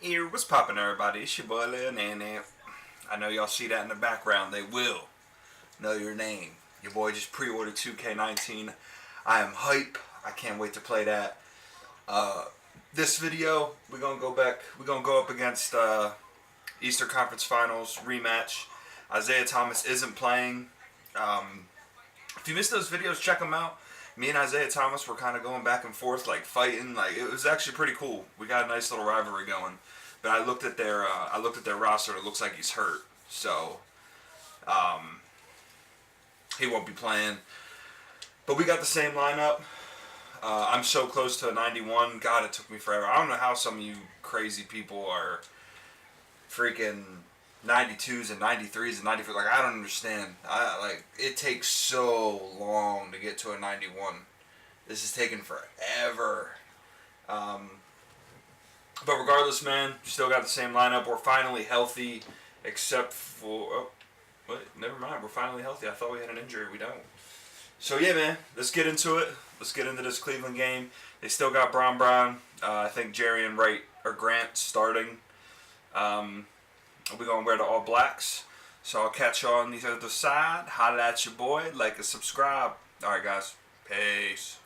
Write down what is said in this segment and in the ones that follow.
Here, what's poppin', everybody? It's your boy Lil Nana. I know y'all see that in the background. They will know your name. Your boy just pre-ordered 2K19. I am hype. I can't wait to play that. This video, we're gonna go back. We're gonna go up against Eastern Conference Finals rematch. Isaiah Thomas isn't playing. If you missed those videos, check them out. Me and Isaiah Thomas were kind of going back and forth, like fighting. Like it was actually pretty cool. We got a nice little rivalry going. But I looked at their roster. It looks like he's hurt, so he won't be playing. But we got the same lineup. I'm so close to a 91. God, it took me forever. I don't know how some of you crazy people are freaking 92s and 93s and 94s. Like, I don't understand. It takes so long to get to a 91. This is taking forever. But regardless, man, still got the same lineup. We're finally healthy, except for... never mind. We're finally healthy. I thought we had an injury. We don't. So, yeah, man, let's get into it. Let's get into this Cleveland game. They still got Brown. I think Jerry and Grant starting. We're going to wear the all blacks. So I'll catch y'all on the other side. Holla at your boy. Like and subscribe. All right, guys. Peace.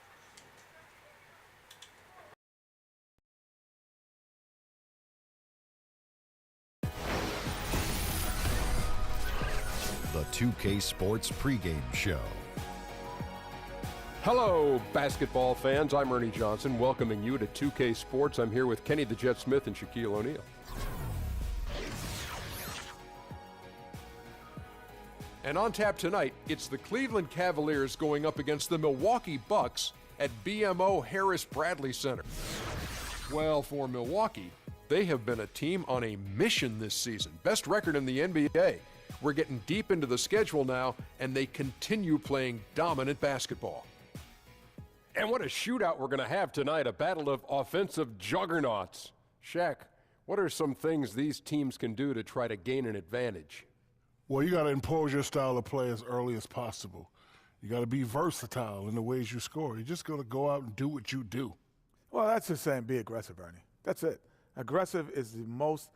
The 2K Sports pregame show. Hello, basketball fans. I'm Ernie Johnson, welcoming you to 2K Sports. I'm here with Kenny the Jet Smith and Shaquille O'Neal. And on tap tonight, it's the Cleveland Cavaliers going up against the Milwaukee Bucks at BMO Harris Bradley Center. Well, for Milwaukee, they have been a team on a mission this season. Best record in the NBA. We're getting deep into the schedule now, and they continue playing dominant basketball. And what a shootout we're going to have tonight, a battle of offensive juggernauts. Shaq, what are some things these teams can do to try to gain an advantage? Well, you got to impose your style of play as early as possible. You got to be versatile in the ways you score. You're just going to go out and do what you do. Well, that's just saying be aggressive, Ernie. That's it. Aggressive is the most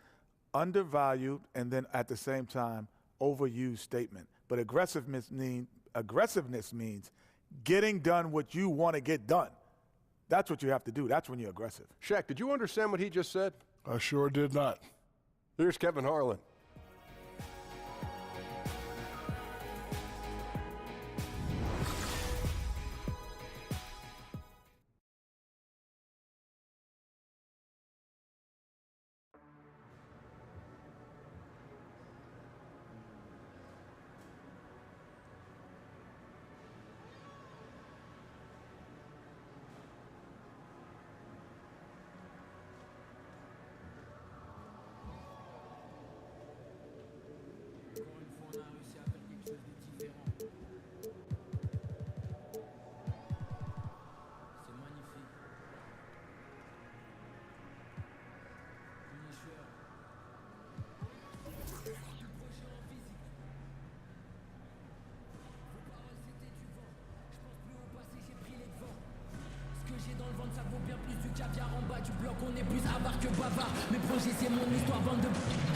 undervalued and then at the same time overused statement. But aggressiveness means getting done what you want to get done. That's what you have to do. That's when you're aggressive. Shaq, did you understand what he just said? I sure did not. Here's Kevin Harlan. Ça vaut bien plus du caviar en bas du bloc, on est plus avare que bavard. Mes projets c'est mon histoire, bande de...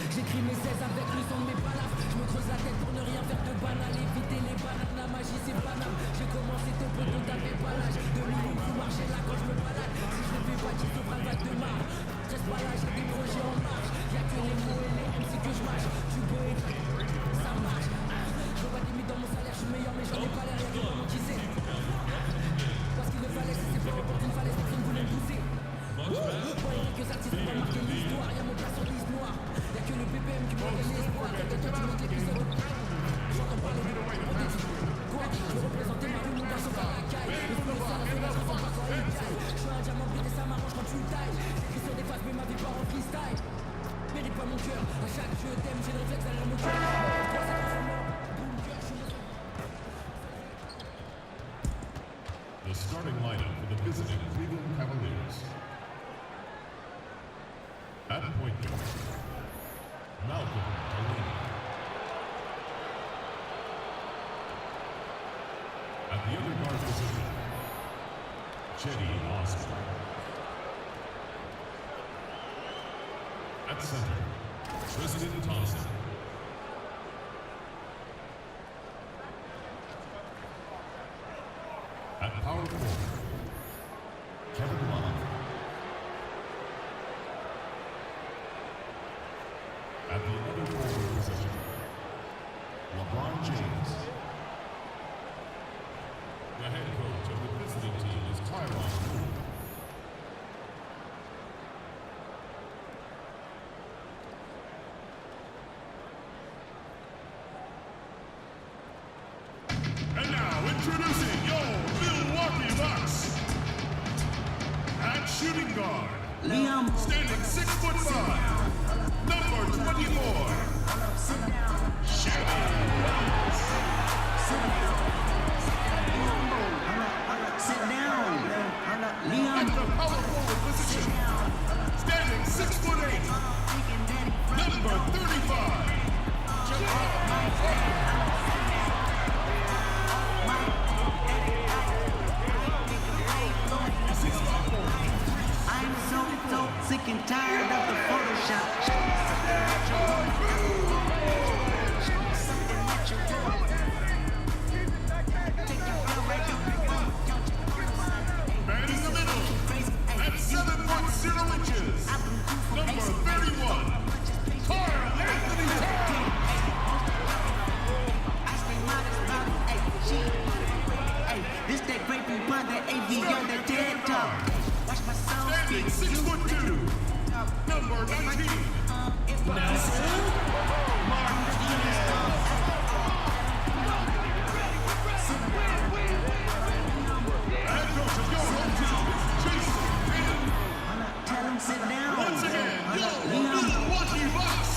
J'écris mes 16 avec le son de mes balafres. Je me creuse la tête pour ne rien faire de banal. Éviter les bananes, la magie c'est banal. J'ai commencé tôt, peu de t'avais pas l'âge. De minuit, vous marchez là quand je me balade. Si je ne fais pas, tu t'ouvres un vague de marre. Reste pas là, j'ai des projets en marche. Y'a que les mots et les MC que je mâche. Tu peux être... ça marche. Je vois pas de limite dans mon salaire, je suis meilleur mais j'en ai pas l'air. Y'a que vraiment qui sait. Parce qu'il ne fallait, c'est pas encore d'une falaise, personne voulait me pousser. Quelques artistes ont marqué l'histoire, y'a mon place sur liste noire. Y'a que le BPM qui me donne l'espoir. Quelqu'un tu montes l'épisode. J'entends parler de quoi? Je veux représenter ma rue, mon gars sur la caille. Le flow ça, la fenêtre, je sens pas quand il taille. Je suis un diamant brut et ça m'arrange quand tu le tailles. J'écris sur des faces mais ma vie part en freestyle. Mérite pas mon cœur, à chaque je t'aime, j'ai le réflexe derrière mon cœur. The starting lineup for the visiting Cleveland Cavaliers. At point guard, Malcolm Delaney. At the other guard position, Cedi Osman. At center, Tristan Thompson. At power forward, Kevin Love. At the other forward position, LeBron James. The head coach of the visiting team is Tyron Moore. And now introducing your Milwaukee Bucks. At shooting guard, standing 6'5", number 24, Shabby Watts. At the power forward position, standing 6'8", number 35, I'm so sick and tired of the Photoshop. man in the middle, at 7'0" inches, number 31, Carl Anthony Towns. Hey, this that great big pun, that AV on that TED Talk. Watch my soul Standing speak. 6'2", number 19, head coach of your home team is Jason Tatum. Tell him sit down. Once again, your Milwaukee Bucks.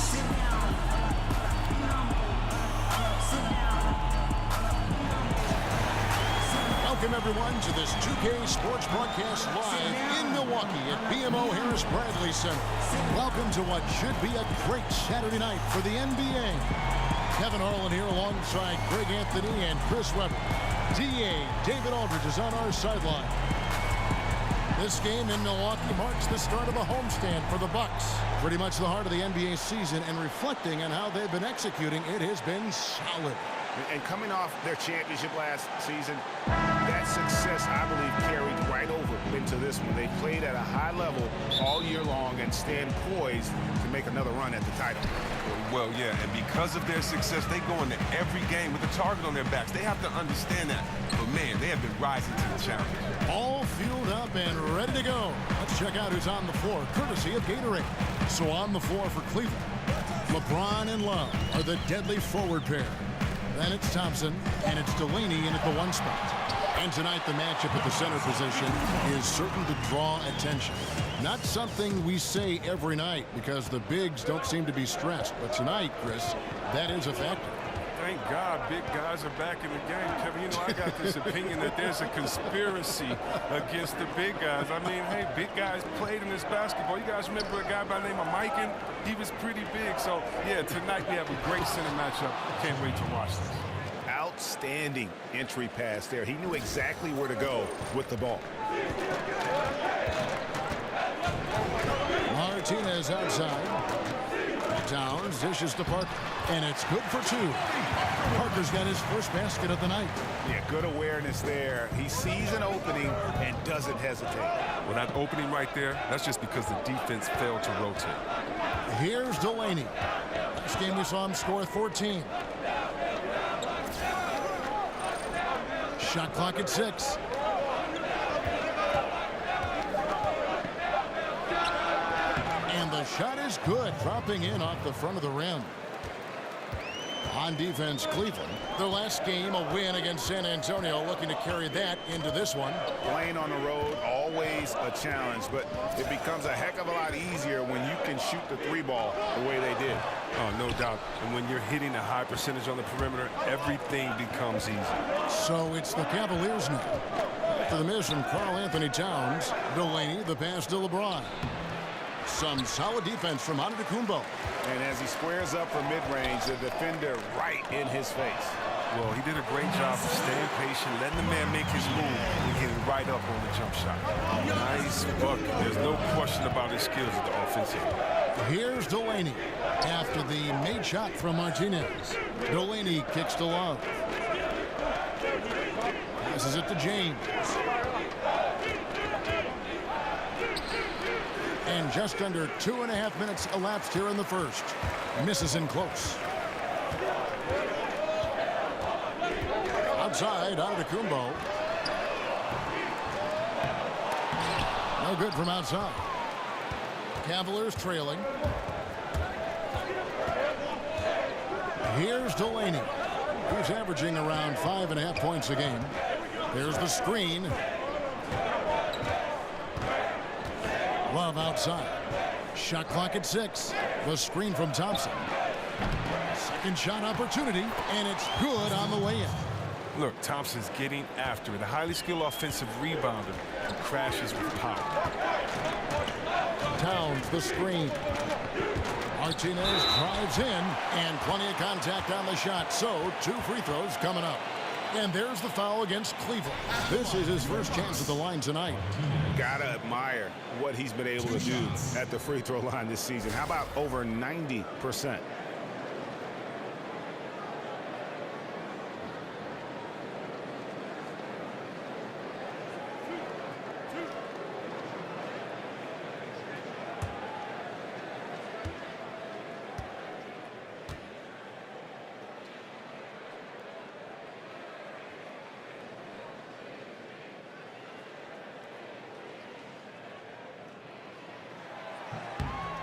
Welcome, everyone, to this 2K Sports broadcast live in Milwaukee at BMO Harris Bradley Center. Welcome to what should be a great Saturday night for the NBA. Kevin Harlan here alongside Greg Anthony and Chris Webber. DA David Aldridge is on our sideline. This game in Milwaukee marks the start of a homestand for the Bucks. Pretty much the heart of the NBA season, and reflecting on how they've been executing, it has been solid. And coming off their championship last season, that success, I believe, carried right over into this one. They played at a high level all year long and stand poised to make another run at the title. Well, yeah, and because of their success, they go into every game with a target on their backs. They have to understand that. But, man, they have been rising to the challenge. All fueled up and ready to go. Let's check out who's on the floor, courtesy of Gatorade. So on the floor for Cleveland, LeBron and Love are the deadly forward pair. Then it's Thompson, and it's Delaney in at the one spot. And tonight, the matchup at the center position is certain to draw attention. Not something we say every night because the bigs don't seem to be stressed. But tonight, Chris, that is a factor. Thank God big guys are back in the game. Kevin, you know, I got this opinion that there's a conspiracy against the big guys. I mean, hey, big guys played in this basketball. You guys remember a guy by the name of Mikan? He was pretty big. So, yeah, tonight we have a great center matchup. Can't wait to watch this. Outstanding entry pass there. He knew exactly where to go with the ball. Martinez outside. Towns dishes to Parker, and it's good for two. Parker's got his first basket of the night. Yeah, good awareness there. He sees an opening and doesn't hesitate. Well, that opening right there, that's just because the defense failed to rotate. Here's Delaney. Last game we saw him score 14. Shot clock at 6. And the shot is good, dropping in off the front of the rim. On defense, Cleveland. Their last game, a win against San Antonio, looking to carry that into this one. Playing on the road, always a challenge, but it becomes a heck of a lot easier when you can shoot the three ball the way they did. Oh, no doubt. And when you're hitting a high percentage on the perimeter, everything becomes easy. So it's the Cavaliers now. After the miss from Karl Anthony Towns, Delaney, the pass to LeBron. Some solid defense from Antetokounmpo. And as he squares up for mid-range, the defender right in his face. Well, he did a great job of staying patient, letting the man make his move, and getting right up on the jump shot. Nice bucket. There's no question about his skills at the offensive. Here's Delaney after the made shot from Martinez. Delaney kicks to Love. Passes it to James. And just under 2.5 minutes elapsed here in the first. Misses in close. Outside, Antetokounmpo. No good from outside. Cavaliers trailing. Here's Delaney. He's averaging around 5.5 points a game. There's the screen. Love outside. Shot clock at 6. The screen from Thompson. Second shot opportunity, and it's good on the way in. Look, Thompson's getting after it. A highly skilled offensive rebounder who crashes with power. Towns the screen. Martinez drives in, and plenty of contact on the shot. So 2 free throws coming up. And there's the foul against Cleveland. This is his first chance at the line tonight. Gotta admire what he's been able to do at the free throw line this season. How about over 90%?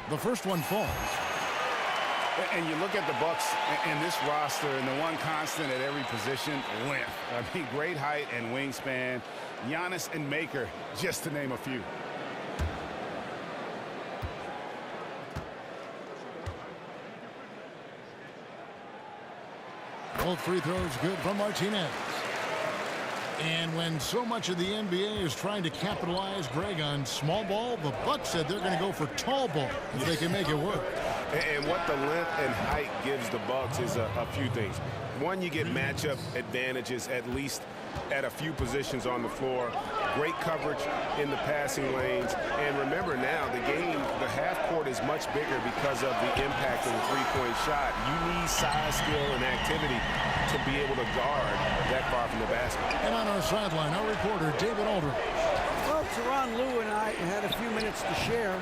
The first one falls. And you look at the Bucks and this roster, and the one constant at every position, length. I mean, great height and wingspan. Giannis and Maker, just to name a few. Both free throws good from Martinez. And when so much of the NBA is trying to capitalize, Greg, on small ball, the Bucks said they're going to go for tall ball if they can make it work. And what the length and height gives the Bucks is a few things. One, you get matchup advantages, at least at a few positions on the floor. Great coverage in the passing lanes. And remember now, the half court is much bigger because of the impact of the three-point shot. You need size, skill, and activity to be able to guard that far from the basket. And on our sideline, our reporter, David Aldridge. Well, Tyronn Lue and I had a few minutes to share.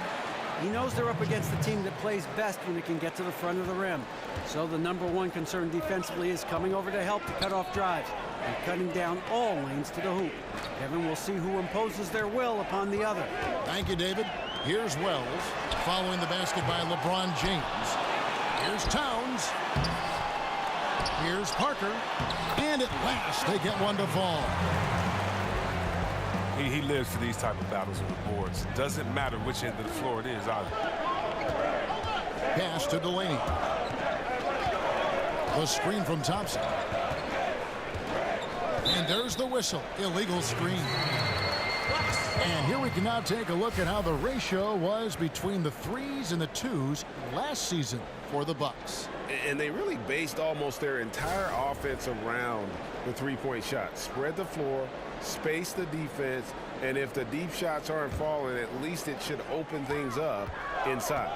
He knows they're up against the team that plays best when it can get to the front of the rim. So the #1 concern defensively is coming over to help to cut off drives and cutting down all lanes to the hoop. Kevin will see who imposes their will upon the other. Thank you, David. Here's Wells following the basket by LeBron James. Here's Towns. Here's Parker. And at last, they get one to fall. He lives for these type of battles on the boards. Doesn't matter which end of the floor it is either. Pass to Delaney. The screen from Thompson. And there's the whistle. Illegal screen. And here we can now take a look at how the ratio was between the 3s and the 2s last season for the Bucks. And they really based almost their entire offense around the three-point shot. Spread the floor, space the defense, and if the deep shots aren't falling, at least it should open things up inside.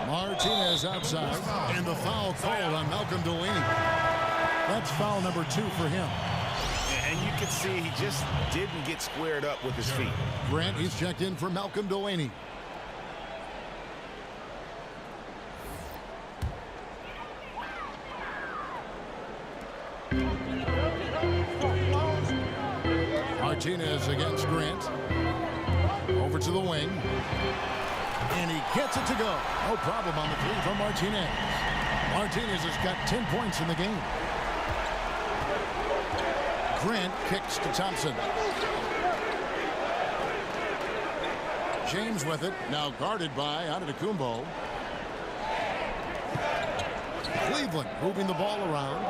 Martinez outside, and the foul called on Malcolm Delaney. That's foul number 2 for him. And you can see he just didn't get squared up with his feet. Grant, he's checked in for Malcolm Delaney. Martinez against Grant. Over to the wing. And he gets it to go. No problem on the 3 from Martinez. Martinez has got 10 points in the game. Grant kicks to Thompson. James with it. Now guarded by Antetokounmpo. Cleveland moving the ball around.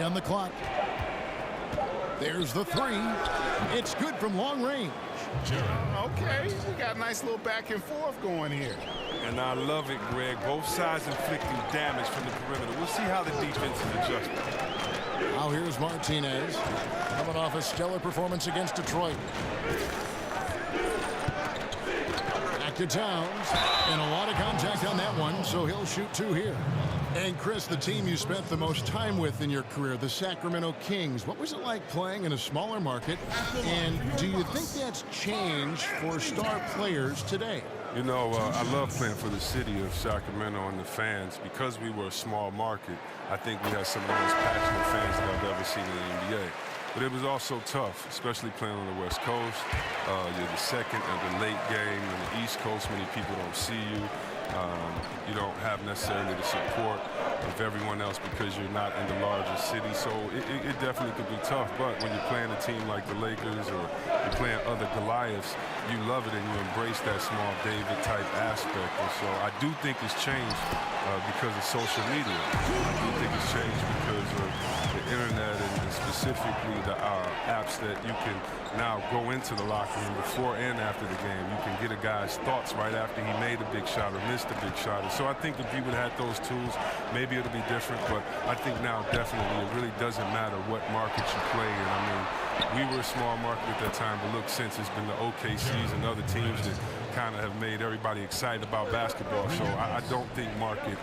On the clock. There's the three. It's good from long range. Okay, we got a nice little back and forth going here. And I love it, Greg. Both sides inflicting damage from the perimeter. We'll see how the defense is adjusting. Now here's Martinez, coming off a stellar performance against Detroit. Back to Towns, and a lot of contact on that one, so he'll shoot two here. And Chris, the team you spent the most time with in your career, the Sacramento Kings, what was it like playing in a smaller market? And do you think that's changed for star players today? You know, I love playing for the city of Sacramento and the fans. Because we were a small market, I think we had some of the most passionate fans that I've ever seen in the NBA. But it was also tough, especially playing on the West Coast. You're the second of the late game. On the East Coast, many people don't see you. You don't have necessarily the support of everyone else because you're not in the larger city. So it definitely could be tough. But when you're playing a team like the Lakers or you're playing other Goliaths, you love it and you embrace that small David type aspect. And so I do think it's changed because of social media. I do think it's changed because of the internet and specifically the apps that you can now go into the locker room before and after the game. You can get a guy's thoughts right after he made a big shot or missed a big shot. And so I think if we would have had those tools, maybe it'll be different. But I think now definitely it really doesn't matter what market you play in. I mean, we were a small market at that time, but look, since it's been the OKCs and other teams that kind of have made everybody excited about basketball. So I don't think market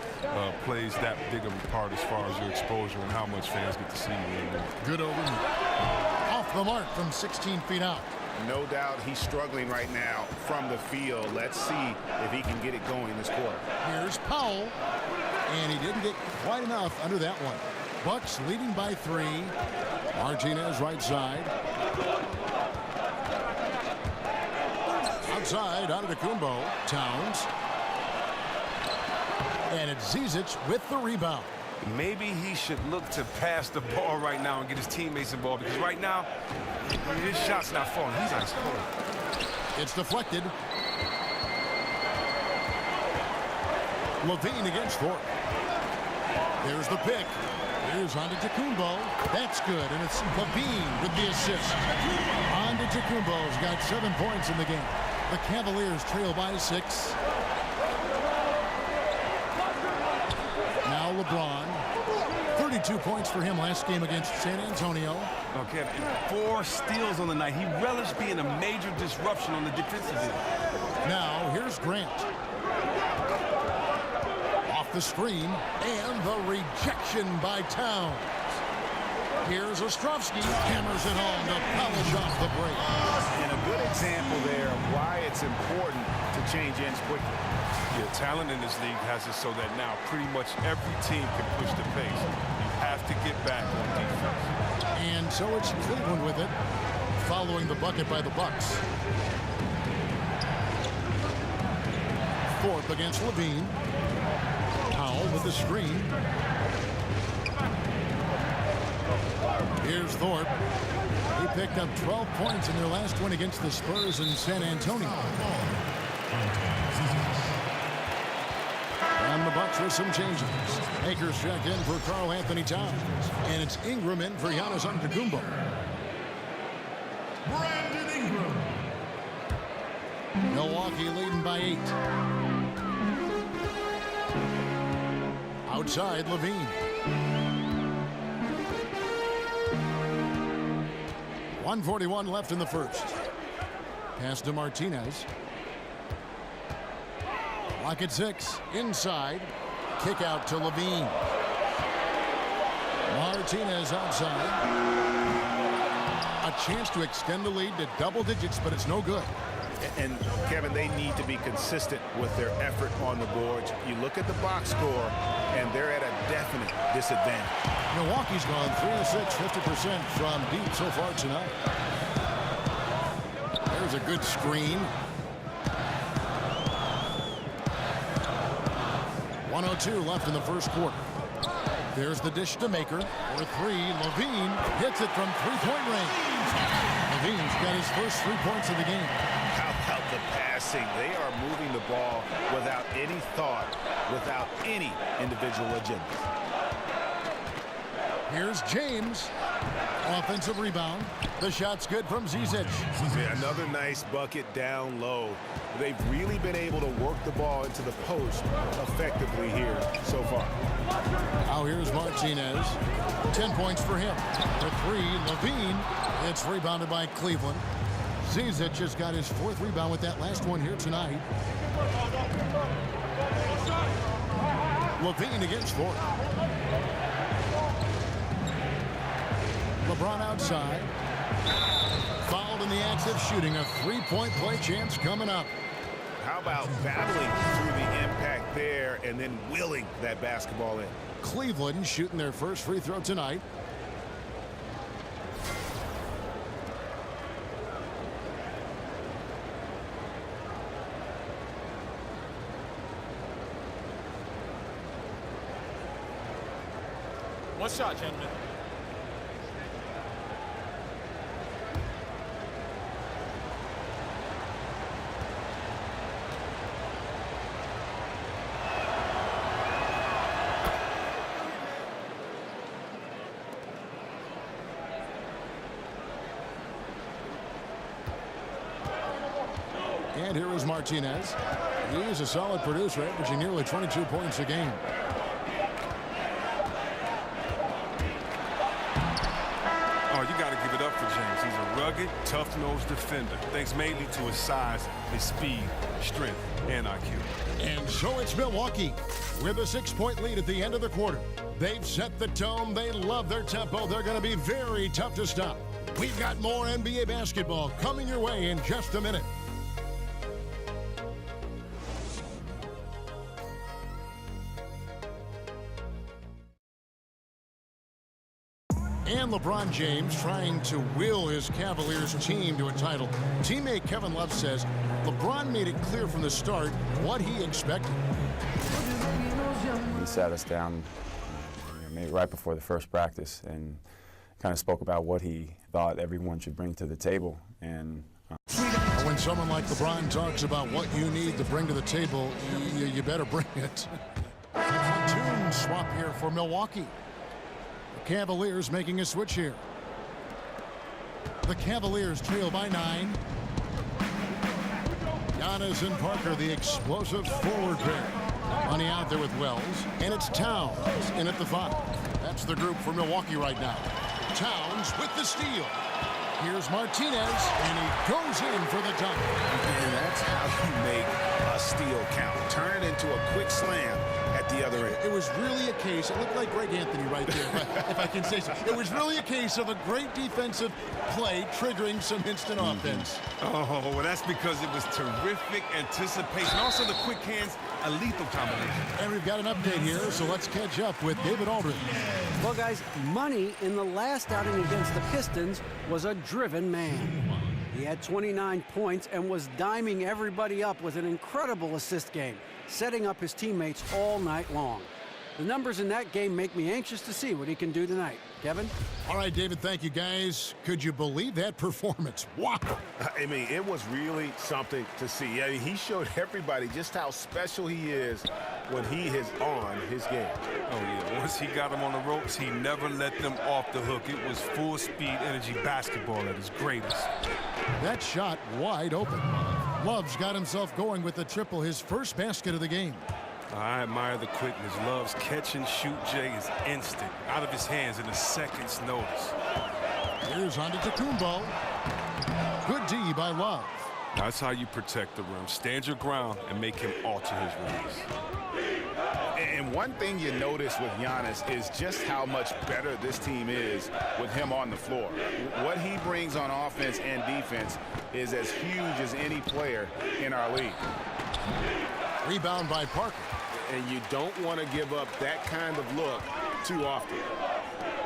plays that big of a part as far as your exposure and how much fans get to see you anymore. Good over. Off the mark from 16 feet out. No doubt he's struggling right now from the field. Let's see if he can get it going this quarter. Here's Powell, and he didn't get quite enough under that one. Bucks leading by 3. Martinez right side. Outside, Antetokounmpo. Towns. And it's Zizic with the rebound. Maybe he should look to pass the ball right now and get his teammates involved because right now, his shot's not falling. He's ice cold. It's deflected. Levine against Thorpe. There's the pick. Here's Antetokounmpo. That's good, and it's Levine with the assist. Antetokounmpo's got 7 points in the game. The Cavaliers trail by 6. Now LeBron. 32 points for him last game against San Antonio. Okay, 4 steals on the night. He relished being a major disruption on the defensive end. Now here's Grant. Off the screen, and the rejection by Towns. Here's Ostrovsky, hammers it home to polish off the break. And a good example there of why it's important to change ends quickly. Yeah, talent in this league has it so that now pretty much every team can push the pace. You have to get back on defense. And so it's Cleveland with it, following the bucket by the Bucks. Thorpe against Levine. Powell with the screen. Here's Thorpe. He picked up 12 points in their last win against the Spurs in San Antonio. And the Bucks with some changes. Akers checked in for Karl Anthony Towns. And it's Ingram in for Giannis Antetokounmpo. Brandon Ingram. Milwaukee leading by 8. Outside, Levine. 1:41 left in the first. Pass to Martinez. Lock at 6. Inside. Kick out to Levine. Martinez outside. A chance to extend the lead to double digits, but it's no good. And, Kevin, they need to be consistent with their effort on the boards. You look at the box score, and they're at a definite disadvantage. Milwaukee's gone 3 of 6, 50% from deep so far tonight. There's a good screen. 1:02 left in the first quarter. There's the dish to Maker. For 3, Levine hits it from three-point range. Levine's got his first 3 points of the game. How about the passing? They are moving the ball without any thought, without any individual agenda. Here's James. Offensive rebound. The shot's good from Zizic. Yeah, another nice bucket down low. They've really been able to work the ball into the post effectively here so far. Now here's Martinez. 10 points for him. The three, Levine. It's rebounded by Cleveland. Zizic just got his 4th rebound with that last one here tonight. Levine against 4th. LeBron outside. Fouled in the act of shooting. A 3-point play chance coming up. How about battling through the impact there and then willing that basketball in? Cleveland shooting their first free throw tonight. One shot, gentlemen. And here is Martinez. He's a solid producer, averaging nearly 22 points a game. Oh, you got to give it up for James. He's a rugged, tough-nosed defender, thanks mainly to his size, his speed, strength, and IQ. And so it's Milwaukee with a 6-point lead at the end of the quarter. They've set the tone. They love their tempo. They're going to be very tough to stop. We've got more NBA basketball coming your way in just a minute. And LeBron James trying to will his Cavaliers team to a title. Teammate Kevin Love says LeBron made it clear from the start what he expected. He sat us down maybe right before the first practice and kind of spoke about what he thought everyone should bring to the table. And when someone like LeBron talks about what you need to bring to the table, you better bring it. Tune swap here for Milwaukee. The Cavaliers making a switch here. The Cavaliers trail by 9. Giannis and Parker, the explosive forward pair. Money out there with Wells. And it's Towns in at the 5. That's the group for Milwaukee right now. Towns with the steal. Here's Martinez, and he goes in for the dunk. And that's how you make a steal count. Turn it into a quick slam at the other end. It was really a case, it looked like Greg Anthony right there, if I can say so. It was really a case of a great defensive play triggering some instant offense. Oh, well, that's because it was terrific anticipation. Also, the quick hands, a lethal combination. And we've got an update here, so let's catch up with David Aldridge. Well, guys, Money in the last outing against the Pistons was a driven man. He had 29 points and was diming everybody up with an incredible assist game, setting up his teammates all night long. The numbers in that game make me anxious to see what he can do tonight. Kevin? All right, David, thank you, guys. Could you believe that performance? Wow. I mean, it was really something to see. I mean, he showed everybody just how special he is when he is on his game. Oh, yeah. Once he got them on the ropes, he never let them off the hook. It was full-speed energy basketball at its greatest. That shot wide open. Love's got himself going with the triple, his first basket of the game. I admire the quickness. Love's catch-and-shoot Jay is instant, out of his hands in a second's notice. Here's Antetokounmpo. Good D by Love. That's how you protect the rim. Stand your ground and make him alter his release. And one thing you notice with Giannis is just how much better this team is with him on the floor. What he brings on offense and defense is as huge as any player in our league. Rebound by Parker. And you don't want to give up that kind of look too often.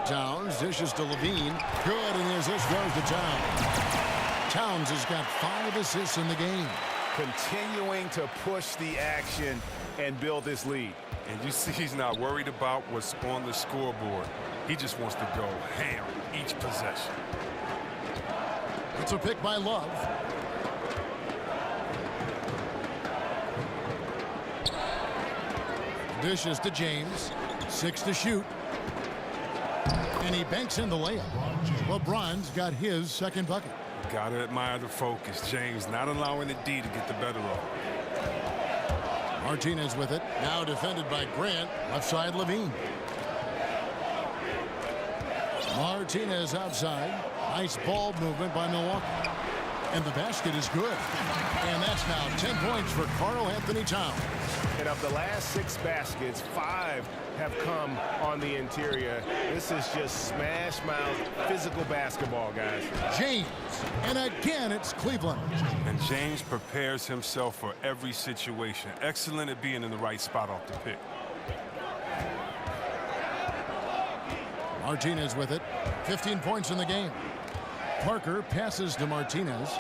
Towns dishes to Levine. Good, and the assist goes to Towns. Towns has got 5 assists in the game. Continuing to push the action and build this lead. And you see he's not worried about what's on the scoreboard. He just wants to go ham each possession. It's a pick by Love. Dishes to James. 6 to shoot. And he banks in the layup. LeBron's got his second bucket. Gotta admire the focus. James not allowing the D to get the better of him. Martinez with it. Now defended by Grant. Left side, Levine. Martinez outside. Nice ball movement by Milwaukee. And the basket is good. And that's now 10 points for Karl Anthony Towns. And of the last 6 baskets, 5 have come on the interior. This is just smash mouth physical basketball, guys. James. And again, it's Cleveland. And James prepares himself for every situation. Excellent at being in the right spot off the pick. Martinez with it. 15 points in the game. Parker passes to Martinez.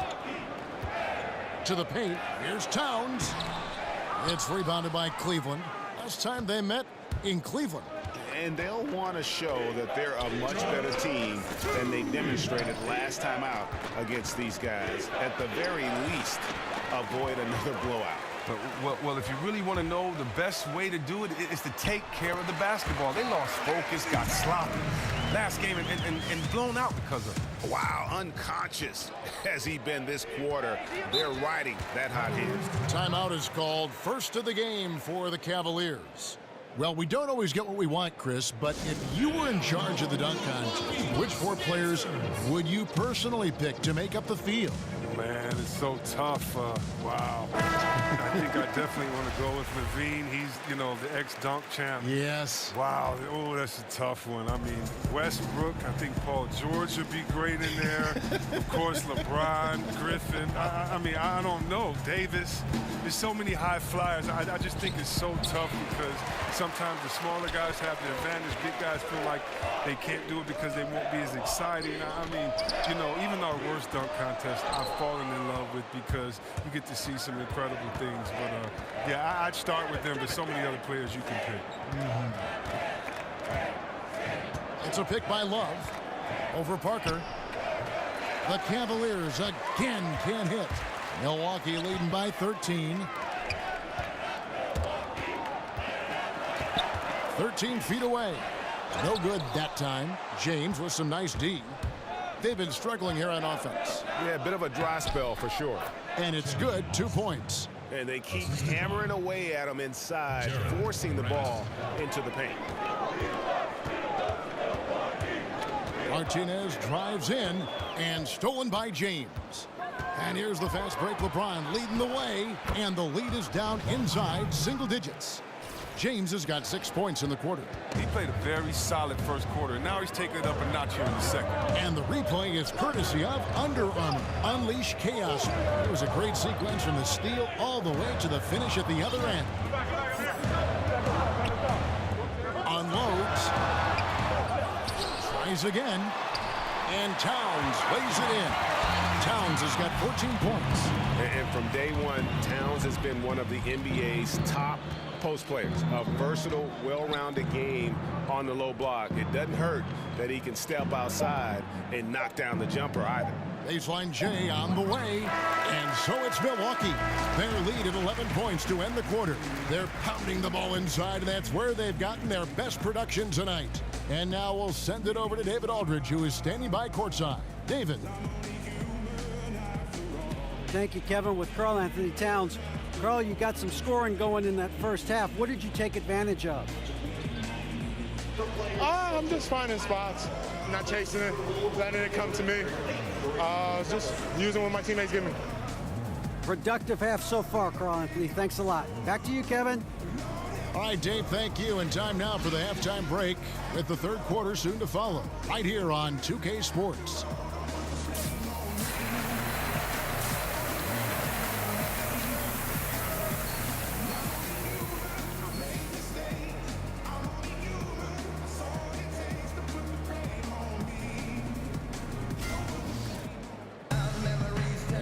To the paint. Here's Towns. It's rebounded by Cleveland. Last time they met in Cleveland. And they'll want to show that they're a much better team than they demonstrated last time out against these guys. At the very least, avoid another blowout. Well, if you really want to know, the best way to do it is to take care of the basketball. They lost focus, got sloppy last game, and blown out because of it. Wow, unconscious has he been this quarter. They're riding that hot hand. Timeout is called. First of the game for the Cavaliers. Well, we don't always get what we want, Chris, but if you were in charge of the dunk contest, which 4 players would you personally pick to make up the field? Man, it's so tough. Wow. I think I definitely want to go with Levine. He's, you know, the ex-dunk champ. Yes. Wow. Oh, that's a tough one. I mean, Westbrook, I think Paul George would be great in there. Of course, LeBron, Griffin. I mean, I don't know. Davis. There's so many high flyers. I just think it's so tough because sometimes the smaller guys have the advantage. Big guys feel like they can't do it because they won't be as exciting. I mean, you know, even our worst dunk contest, I've fallen in love with because you get to see some incredible things. But, yeah, I'd start with them, but so many other players you can pick. It's a pick by Love over Parker. The Cavaliers again can't hit. Milwaukee leading by 13. 13 feet away. No good that time. James with some nice D. They've been struggling here on offense. Yeah, a bit of a dry spell for sure. And it's good, 2 points. And they keep hammering away at him inside, forcing the ball into the paint. Martinez drives in and stolen by James. And here's the fast break. LeBron leading the way, and the lead is down inside single digits. James has got 6 points in the quarter. He played a very solid first quarter, and now he's taking it up a notch here in the second. And the replay is courtesy of Under Armour. Unleash chaos. It was a great sequence from the steal all the way to the finish at the other end. Unloads. Tries again. And Towns lays it in. Towns has got 14 points. And from day one, Towns has been one of the NBA's top post players. A versatile, well-rounded game on the low block. It doesn't hurt that he can step outside and knock down the jumper either. Baseline J on the way. And so it's Milwaukee. Their lead at 11 points to end the quarter. They're pounding the ball inside, and that's where they've gotten their best production tonight. And now we'll send it over to David Aldridge, who is standing by courtside. David. Thank you, Kevin. With Karl Anthony Towns. Karl, you got some scoring going in that first half. What did you take advantage of? I'm just finding spots, not chasing it, letting it come to me. Just using what my teammates give me. Productive half so far, Karl Anthony. Thanks a lot. Back to you, Kevin. All right, Dave, thank you. And time now for the halftime break with the third quarter soon to follow. Right here on 2K Sports.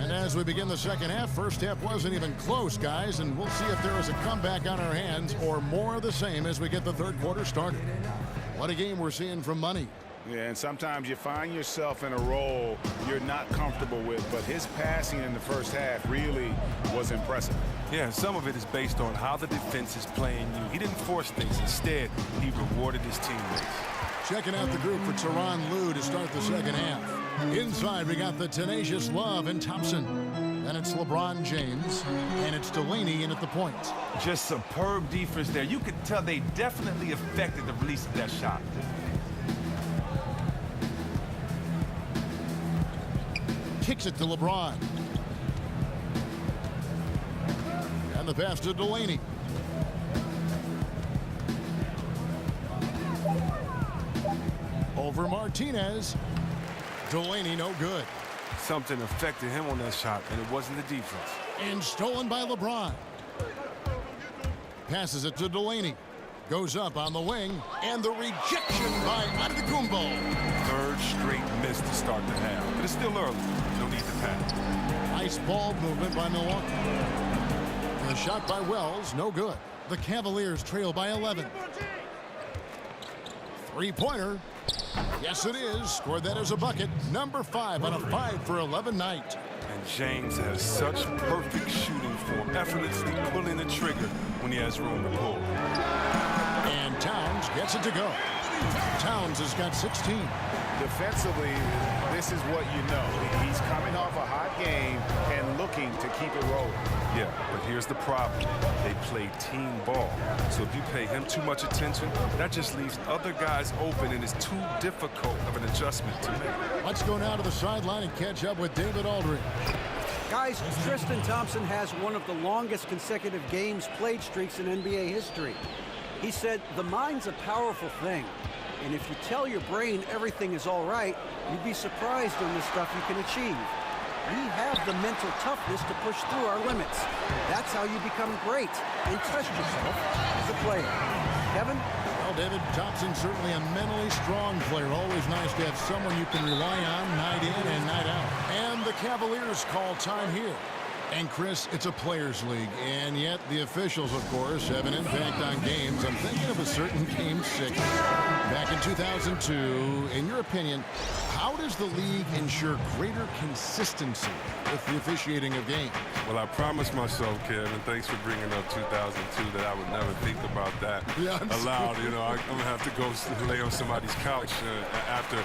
As we begin the second half, first half wasn't even close, guys, and we'll see if there is a comeback on our hands or more of the same as we get the third quarter started. What a game we're seeing from Money. Yeah, and sometimes you find yourself in a role you're not comfortable with, but his passing in the first half really was impressive. Yeah, some of it is based on how the defense is playing you. He didn't force things. Instead, he rewarded his teammates. Checking out the group for Tyronn Lue to start the second half. Inside, we got the tenacious Love and Thompson. Then it's LeBron James, and it's Delaney in at the point. Just superb defense there. You could tell they definitely affected the release of that shot. Kicks it to LeBron. And the pass to Delaney. Over Martinez. Delaney no good. Something affected him on that shot, and it wasn't the defense. And stolen by LeBron. Passes it to Delaney. Goes up on the wing, and the rejection by Antetokounmpo. Third straight miss to start the half, but it's still early. No need to pass. Nice ball movement by Milwaukee. And the shot by Wells, no good. The Cavaliers trail by 11. Three-pointer. Yes, it is. Scored that as a bucket. Number 5 on a 5-for-11 night. And James has such perfect shooting form, effortlessly pulling the trigger when he has room to pull. And Towns gets it to go. Towns has got 16. Defensively, this is what you know. He's coming off a hot game and looking to keep it rolling. Yeah, but here's the problem. They play team ball. So if you pay him too much attention, that just leaves other guys open, and it's too difficult of an adjustment to make. Let's go now to the sideline and catch up with David Aldridge. Guys, Tristan Thompson has one of the longest consecutive games played streaks in NBA history. He said, the mind's a powerful thing. And if you tell your brain everything is all right, you'd be surprised on the stuff you can achieve. We have the mental toughness to push through our limits. That's how you become great and test yourself as a player. Kevin? Well, David, Thompson's certainly a mentally strong player. Always nice to have someone you can rely on night in and night out. And the Cavaliers call time here. And Chris, it's a players' league, and yet the officials, of course, have an impact on games. I'm thinking of a certain Game 6 back in 2002. In your opinion, how does the league ensure greater consistency with the officiating of games? Well, I promised myself, Kevin, thanks for bringing up 2002, that I would never think about that aloud. You know, I'm going to have to go lay on somebody's couch after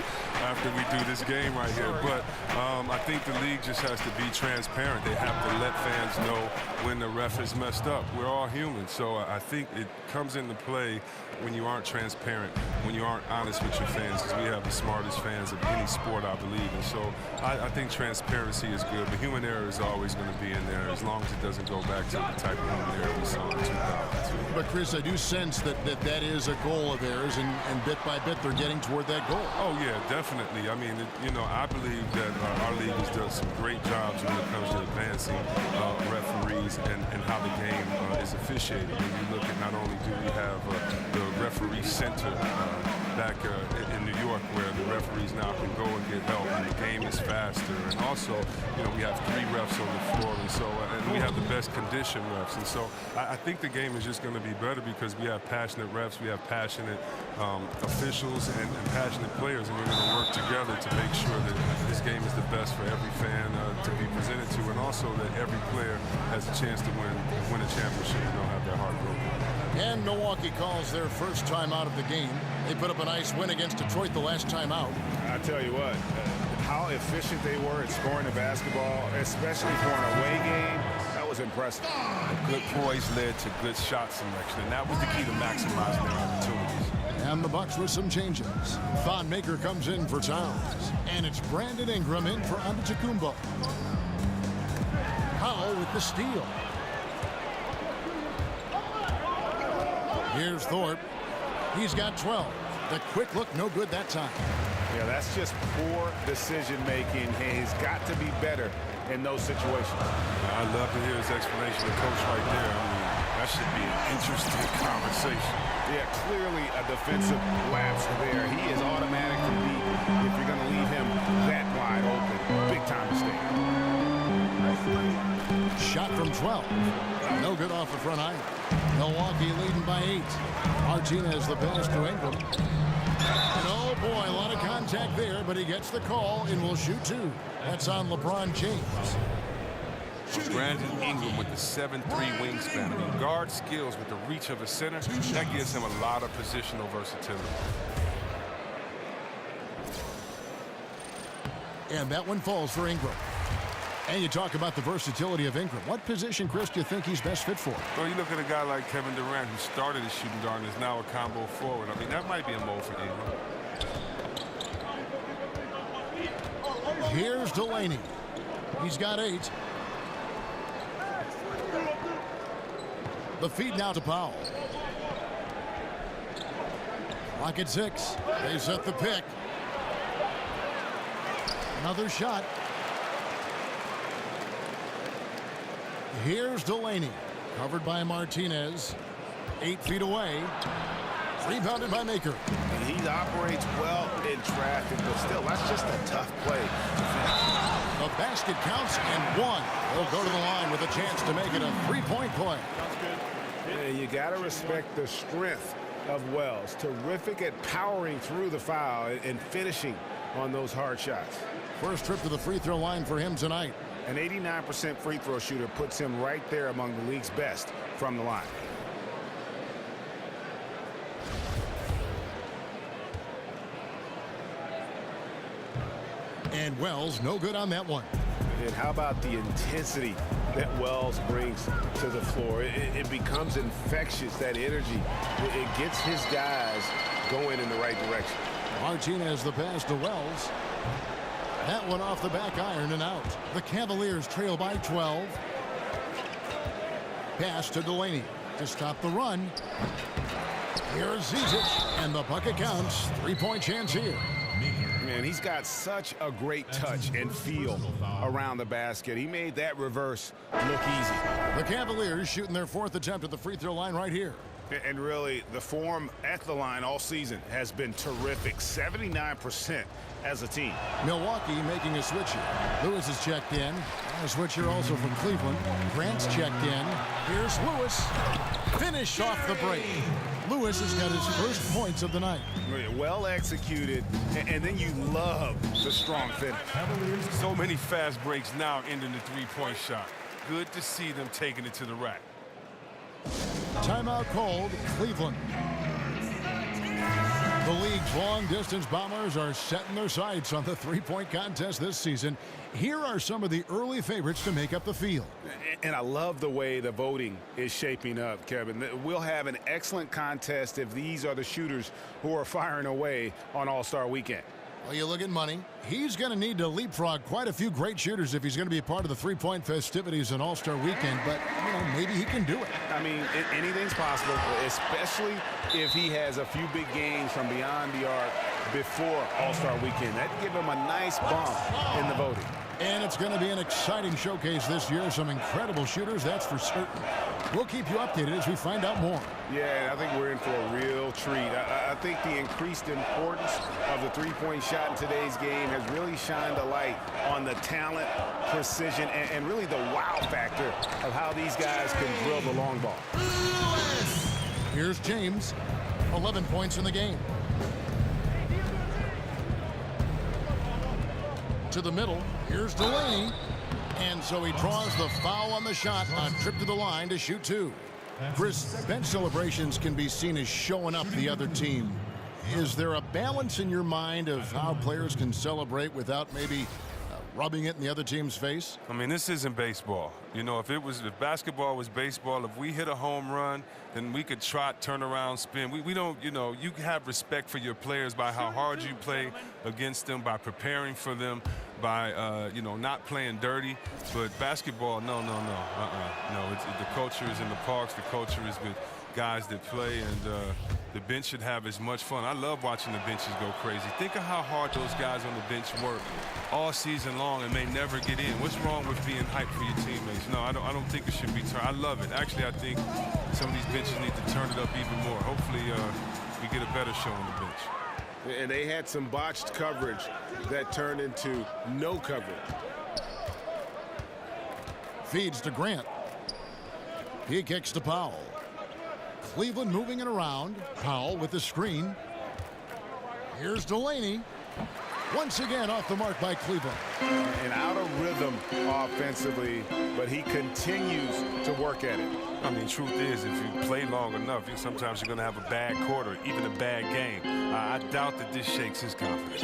we do this game right here. But I think the league just has to be transparent. They have to let fans know when the ref is messed up. We're all human, so I think it comes into play when you aren't transparent, when you aren't honest with your fans, because we have the smartest fans of any sport, I believe. And so I think transparency is good, but human error is always going to be in there as long as it doesn't go back to the type of human error we saw in 2002. But Chris, I do sense that is a goal of theirs, and bit by bit they're getting toward that goal. Oh yeah, definitely. I mean, you know, I believe that our league has done some great jobs when it comes to advancing referees and how the game is officiated. When you look at, not only do we have the referee center back in New York, where the referees now can go and get help, and the game is faster. And also, you know, we have 3 refs on the floor, and so and we have the best condition refs. And so I think the game is just going to be better because we have passionate refs, we have passionate officials, and passionate players, and we're going to work together to make sure that this game is the best for every fan to be presented to, and also that every player has a chance to win a championship and don't have their heart broken. And Milwaukee calls their first time out of the game. They put up a nice win against Detroit the last time out. I tell you what, how efficient they were at scoring the basketball, especially for an away game, that was impressive. Good poise led to good shot selection, and that was the key to maximizing their opportunities. And the Bucks with some changes. Thon Maker comes in for Towns. And it's Brandon Ingram in for Antetokounmpo. Powell with the steal. Here's Thorpe. He's got 12. The quick look, no good that time. Yeah, that's just poor decision-making. He's got to be better in those situations. I'd love to hear his explanation of coach right there. I mean, that should be an interesting conversation. Yeah, clearly a defensive lapse there. He is automatically beaten if you're going to leave him that wide open. Big time mistake. Shot from 12. No good off the front iron. Milwaukee leading by 8. Martinez the pass to Ingram. And oh boy, a lot of contact there, but he gets the call and will shoot 2. That's on LeBron James. Brandon Ingram with the 7'3" wingspan. I mean, guard skills with the reach of a center, that gives him a lot of positional versatility. And that one falls for Ingram. And you talk about the versatility of Ingram. What position, Chris, do you think he's best fit for? Well, you look at a guy like Kevin Durant, who started as shooting guard and is now a combo forward. I mean, that might be a mold for Ingram. Here's Delaney. He's got 8. The feed now to Powell. Clock at 6. They set the pick. Another shot. Here's Delaney. Covered by Martinez. 8 feet away. Rebounded by Maker. And he operates well in traffic, but still, that's just a tough play. The basket counts and 1. He'll go to the line with a chance to make it a 3-point play. And you got to respect the strength of Wells. Terrific at powering through the foul and finishing on those hard shots. First trip to the free throw line for him tonight. An 89% free throw shooter puts him right there among the league's best from the line. And Wells no good on that one. And how about the intensity that Wells brings to the floor? It becomes infectious, that energy. It gets his guys going in the right direction. Martinez the pass to Wells. That one off the back iron and out. The Cavaliers trail by 12. Pass to Delaney to stop the run. Here's Zizic, and the bucket counts. 3-point chance here. Man, he's got such a great touch and feel around the basket. He made that reverse look easy. The Cavaliers shooting their 4th attempt at the free throw line right here. And really, the form at the line all season has been terrific. 79% as a team. Milwaukee making a switch here. Lewis is checked in. A switch here also from Cleveland. Grant's checked in. Here's Lewis. Finish off the break. Lewis has got his first points of the night. Well executed, and then you love the strong finish. So many fast breaks now ending the three-point shot. Good to see them taking it to the rack. Timeout called, Cleveland. The league's long-distance bombers are setting their sights on the three-point contest this season. Here are some of the early favorites to make up the field. And I love the way the voting is shaping up, Kevin. We'll have an excellent contest if these are the shooters who are firing away on All-Star Weekend. Well, you look at money. He's going to need to leapfrog quite a few great shooters if he's going to be a part of the three-point festivities on All-Star Weekend. But, you know, maybe he can do it. I mean, anything's possible, especially if he has a few big games from beyond the arc before All-Star Weekend. That'd give him a nice bump in the voting. And it's going to be an exciting showcase this year. Some incredible shooters, that's for certain. We'll keep you updated as we find out more. Yeah, I think we're in for a real treat. I think the increased importance of the three-point shot in today's game has really shined a light on the talent, precision, and really the wow factor of how these guys can drill the long ball. Here's James, 11 points in the game. To the middle, here's Delaney. And so he draws the foul on the shot on trip to the line to shoot 2. Chris, bench celebrations can be seen as showing up the other team. Is there a balance in your mind of how players can celebrate without maybe rubbing it in the other team's face? I mean, this isn't baseball. You know, if basketball was baseball, if we hit a home run, then we could trot, turn around, spin. We don't, you know, you have respect for your players by how hard you play against them, by preparing for them, by, you know, not playing dirty. But basketball, no. No, the culture is in the parks. The culture is with guys that play, and the bench should have as much fun. I love watching the benches go crazy. Think of how hard those guys on the bench work all season long and may never get in. What's wrong with being hyped for your teammates? No, I don't think it should be turned. I love it. Actually, I think some of these benches need to turn it up even more. Hopefully, we get a better show on the bench. And they had some botched coverage that turned into no coverage. Feeds to Grant. He kicks to Powell. Cleveland moving it around. Powell with the screen. Here's Delaney. Once again off the mark by Cleveland. And out of rhythm offensively, but he continues to work at it. I mean, truth is, if you play long enough, sometimes you're going to have a bad quarter, even a bad game. I doubt that this shakes his confidence.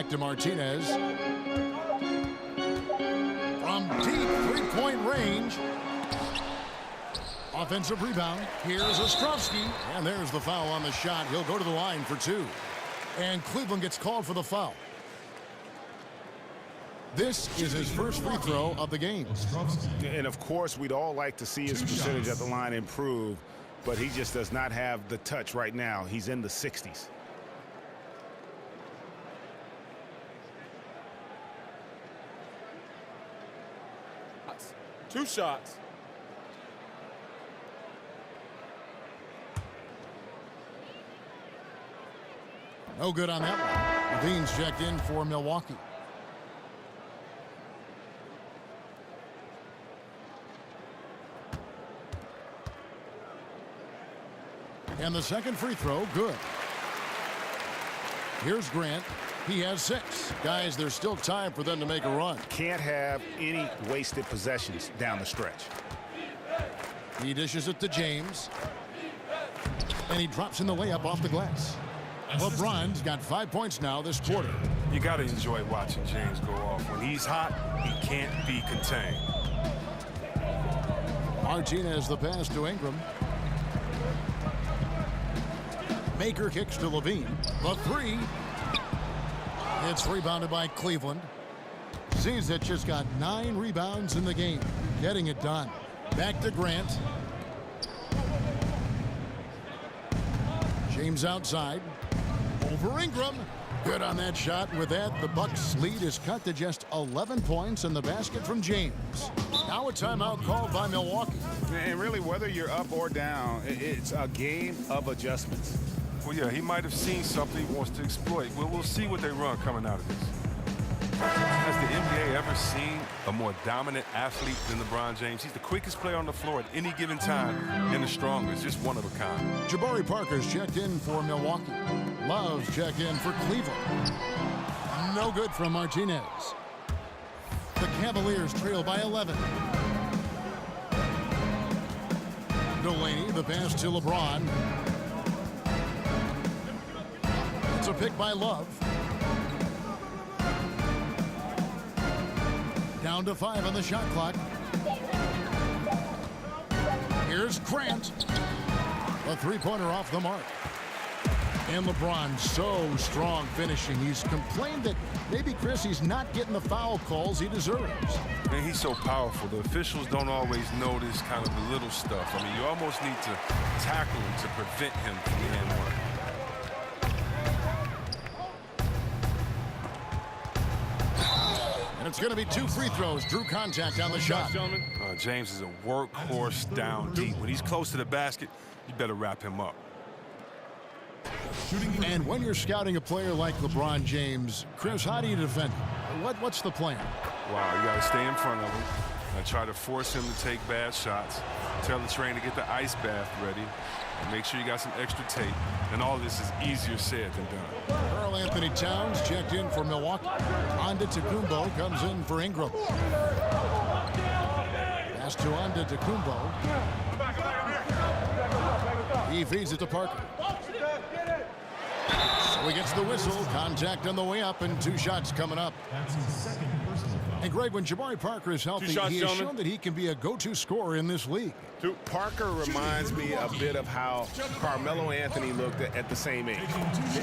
back to Martinez. From deep three-point range. Offensive rebound. Here's Ostrovsky. And there's the foul on the shot. He'll go to the line for 2. And Cleveland gets called for the foul. This is his first free throw of the game. And of course, we'd all like to see his percentage at the line improve, but he just does not have the touch right now. He's in the 60s. Two shots. No good on that one. Levine's checked in for Milwaukee. And the second free throw, good. Here's Grant. He has 6. Guys, there's still time for them to make a run. Can't have any wasted possessions down the stretch. He dishes it to James. And he drops in the layup off the glass. LeBron's got 5 points now this quarter. You got to enjoy watching James go off. When he's hot, he can't be contained. Martinez the pass to Ingram. Maker kicks to Levine. The 3. It's rebounded by Cleveland. Zizic has got 9 rebounds in the game. Getting it done. Back to Grant. James outside. Over Ingram. Good on that shot. With that, the Bucks' lead is cut to just 11 points in the basket from James. Now a timeout called by Milwaukee. And really, whether you're up or down, it's a game of adjustments. Well, yeah, he might have seen something he wants to exploit. We'll see what they run coming out of this. Has the NBA ever seen a more dominant athlete than LeBron James? He's the quickest player on the floor at any given time and the strongest. Just one of a kind. Jabari Parker's checked in for Milwaukee. Love's checked in for Cleveland. No good from Martinez. The Cavaliers trail by 11. Delaney, the pass to LeBron. It's a pick by Love. Down to 5 on the shot clock. Here's Grant. A three-pointer off the mark. And LeBron so strong finishing. He's complained that maybe, Chris, he's not getting the foul calls he deserves. Man, he's so powerful. The officials don't always notice kind of the little stuff. I mean, you almost need to tackle him to prevent him from the end one. And it's going to be 2 free throws. Drew contact on the shot. James is a workhorse down deep. When he's close to the basket, you better wrap him up. And when you're scouting a player like LeBron James, Chris, how do you defend him? What's the plan? Wow, you got to stay in front of him and try to force him to take bad shots. Tell the trainer to get the ice bath ready. And make sure you got some extra tape. And all this is easier said than done. Karl Anthony Towns checked in for Milwaukee. Antetokounmpo comes in for Ingram. Pass to Antetokounmpo. He feeds it to Parker. So he gets the whistle. Contact on the way up, and 2 shots coming up. And Greg, when Jabari Parker is healthy, he has shown that he can be a go-to scorer in this league. Parker reminds me a bit of how Carmelo Anthony looked at the same age.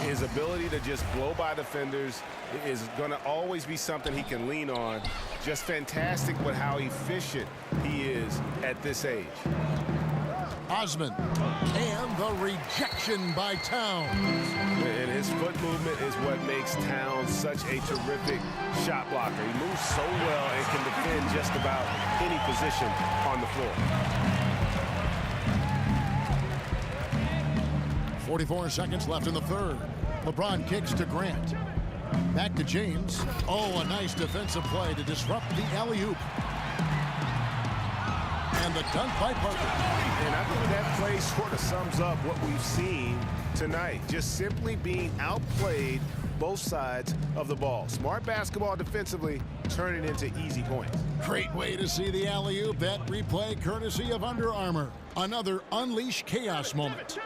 His ability to just blow by defenders is going to always be something he can lean on. Just fantastic with how efficient he is at this age. Osman, and the rejection by Towns. And his foot movement is what makes Towns such a terrific shot blocker. He moves so well and can defend just about any position on the floor. 44 seconds left in the third. LeBron kicks to Grant. Back to James. Oh, a nice defensive play to disrupt the alley-oop. And the dunk by Parker. And I think that play sort of sums up what we've seen tonight. Just simply being outplayed both sides of the ball. Smart basketball defensively, turning into easy points. Great way to see the alley-oop. That replay courtesy of Under Armour. Another Unleash Chaos moment.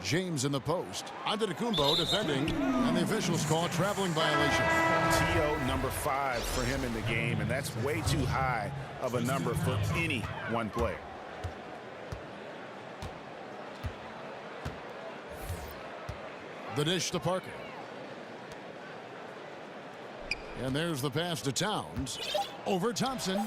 James in the post. Antetokounmpo defending, and the officials call a traveling violation. TO number 5 for him in the game, and that's way too high of a number for any one player. The dish to Parker. And there's the pass to Towns. Over Thompson.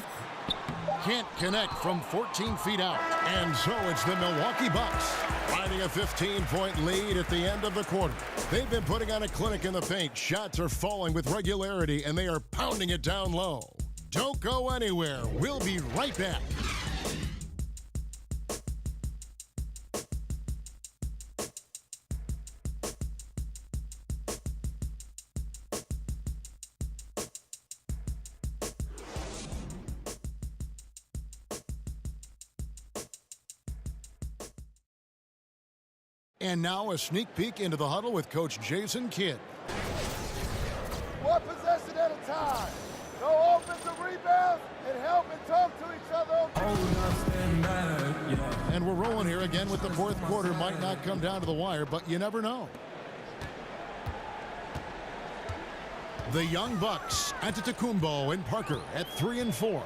Can't connect from 14 feet out. And so it's the Milwaukee Bucks finding a 15-point lead at the end of the quarter. They've been putting on a clinic in the paint. Shots are falling with regularity, and they are pounding it down low. Don't go anywhere. We'll be right back. And now a sneak peek into the huddle with Coach Jason Kidd. One possession at a time. No offensive rebounds and help and talk to each other. And we're rolling here again with the fourth quarter. Might not come down to the wire, but you never know. The Young Bucks, Antetokounmpo and Parker at 3 and 4.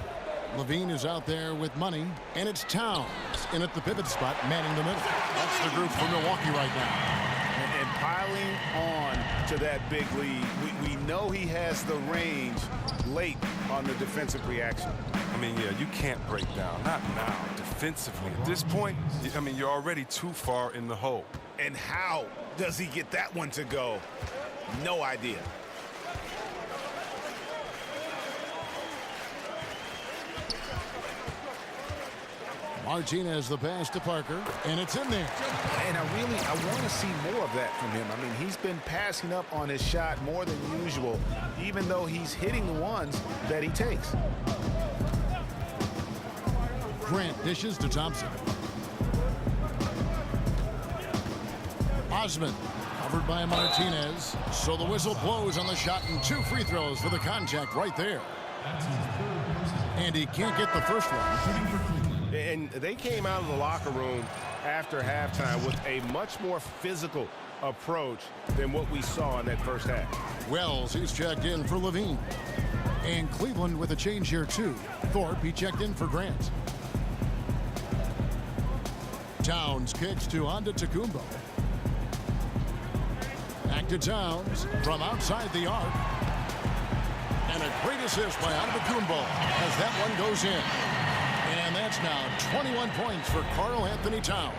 Levine is out there with money, and it's Towns in at the pivot spot, manning the middle. That's the group for Milwaukee right now. And piling on to that big lead, we know he has the range late on the defensive reaction. I mean, yeah, you can't break down. Not now. Defensively, at this point, I mean, you're already too far in the hole. And how does he get that one to go? No idea. Martinez the pass to Parker, and it's in there. And I want to see more of that from him. I mean, he's been passing up on his shot more than usual, even though he's hitting the ones that he takes. Grant dishes to Thompson. Osman covered by Martinez. So the whistle blows on the shot, and 2 free throws for the contact right there. And he can't get the first one. And they came out of the locker room after halftime with a much more physical approach than what we saw in that first half. Wells, he's checked in for Levine. And Cleveland with a change here, too. Thorpe, he checked in for Grant. Towns kicks to Antetokounmpo. Back to Towns from outside the arc. And a great assist by Antetokounmpo as that one goes in. And that's now 21 points for Karl Anthony Towns.